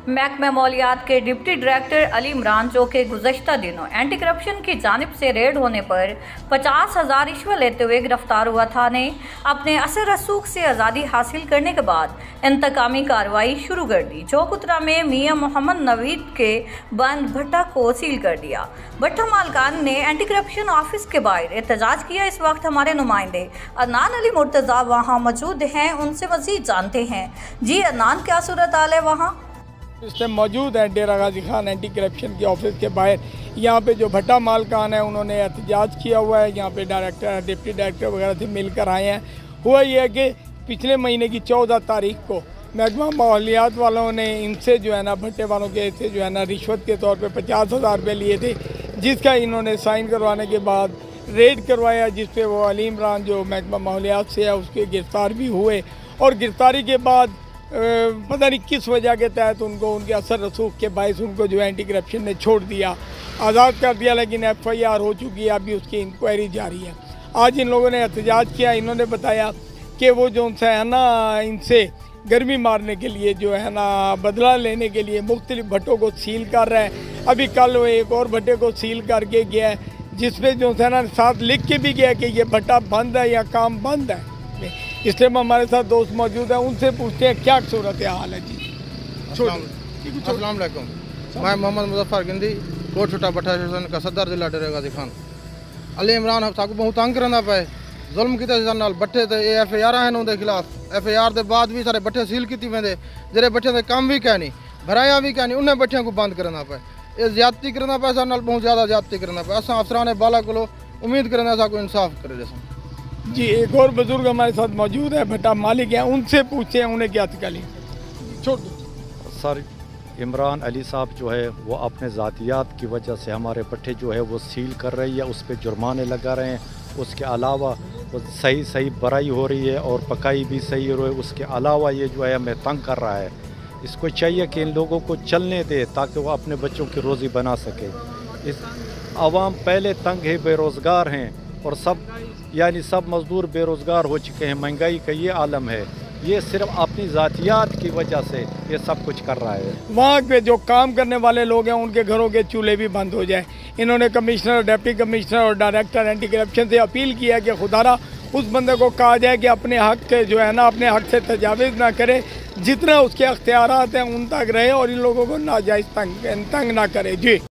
محکمہ مالیات کے ڈپٹی ڈائریکٹر علی عمران جو کہ گزشتہ دنوں اینٹی کرپشن کی جانب سے ریڈ ہونے پر 50,000 رشوت لیتے ہوئے گرفتار ہوا تھا نے اپنے اثر رسوخ سے آزادی حاصل کرنے کے بعد انتقامی کارروائی شروع کر دی۔ چوکترا میں میاں محمد نوید کے بند بھٹا کو سیل کر دیا۔ بھٹا مالکان نے اینٹی کرپشن آفس کے باہر احتجاج کیا۔ اس وقت ہمارے نمائندے عدنان علی مرتضیٰ وہاں موجود ہیں، ان سے مزید جانتے ہیں۔ جی عدنان، کیا صورتحال ہے وہاں؟ اس میں موجود ہیں ڈیرہ غازی خان اینٹی کرپشن کے آفس کے باہر۔ یہاں پہ جو بھٹا مالکان ہیں انہوں نے احتجاج کیا ہوا ہے، یہاں پہ ڈائریکٹر ڈپٹی ڈائریکٹر وغیرہ سے مل کر آئے ہیں۔ ہوا یہ ہے کہ پچھلے مہینے کی 14 تاریخ کو محکمہ مالیات والوں نے ان سے جو ہے نا بھٹے والوں کے سے جو ہے نا رشوت کے طور پہ 50,000 روپے لیے تھے، جس کا انہوں نے سائن کروانے کے بعد ریڈ کروایا، جس پہ وہ علی عمران جو محکمہ مالیات سے ہے اس کے گرفتار بھی ہوئے، اور گرفتاری کے بعد پتہ نہیں کس وجہ کے تحت ان کو ان کے اثر رسوخ کے باعث ان کو جو اینٹی کرپشن نے چھوڑ دیا، آزاد کر دیا، لیکن FIR ہو چکی ہے، ابھی اس کی انکوائری جاری ہے۔ آج ان لوگوں نے احتجاج کیا۔ انہوں نے بتایا کہ وہ جو ہے نا ان سے گرمی مارنے کے لیے جو ہے نا بدلہ لینے کے لیے مختلف بھٹوں کو سیل کر رہا ہے۔ ابھی کل وہ ایک اور بھٹے کو سیل کر کے گیا ہے، جس پہ جو ہے نا ساتھ لکھ کے بھی گیا کہ یہ بھٹا بند ہے یا کام بند ہے۔ اس لیے ہمارے ساتھ دوست موجود ہیں، ان سے پوچھتے ہیں کیا صورتحال ہے۔ جی السلام علیکم، میں محمد مظفر گندی کوٹ چھٹا بٹھا اسٹیشن کا صدر ضلع ڈیرہ غازی خان۔ علی عمران صاحب بہت تنگ کرنا پے، ظلم کیتے سن، بٹھے تے FIR ہیں انہوں دے خلاف۔ FIR دے بعد بھی سارے بٹھے سیل کیتی ویندے، جڑے بٹھے دے کام بھی کہنی بھرایا بھی کہنی، انہیں بٹھیاں کو بند کرنا پے۔ یہ زیادتی کرنا پے، سارے بہت زیادہ زیادتی کرنا پے۔ اساں افسران بالا کو امید کرنا سا کو انصاف کرے دے سن۔ جی ایک اور بزرگ ہمارے ساتھ موجود ہے، بھٹا مالک ہیں، ان سے پوچھتے ہیں انہیں کیا تکلیف۔ سر عمران علی صاحب جو ہے وہ اپنے ذاتیات کی وجہ سے ہمارے بٹھے جو ہے وہ سیل کر رہی ہے، اس پہ جرمانے لگا رہے ہیں۔ اس کے علاوہ وہ صحیح برائی ہو رہی ہے اور پکائی بھی صحیح ہو رہی ہے۔ اس کے علاوہ یہ جو ہے ہمیں تنگ کر رہا ہے۔ اس کو چاہیے کہ ان لوگوں کو چلنے دے تاکہ وہ اپنے بچوں کی روزی بنا سکے۔ اس عوام پہلے تنگ ہے، بے روزگار ہیں، اور سب مزدور بے روزگار ہو چکے ہیں۔ مہنگائی کا یہ عالم ہے، یہ صرف اپنی ذاتیات کی وجہ سے یہ سب کچھ کر رہا ہے۔ وہاں پہ جو کام کرنے والے لوگ ہیں ان کے گھروں کے چولہے بھی بند ہو جائیں۔ انہوں نے کمشنر، ڈپٹی کمشنر اور ڈائریکٹر اینٹی کرپشن سے اپیل کیا کہ خدارا اس بندے کو کہا جائے کہ اپنے حق کے جو ہے نا اپنے حق سے تجاوز نہ کرے، جتنا اس کے اختیارات ہیں ان تک رہے اور ان لوگوں کو ناجائز تنگ نہ کرے۔ جی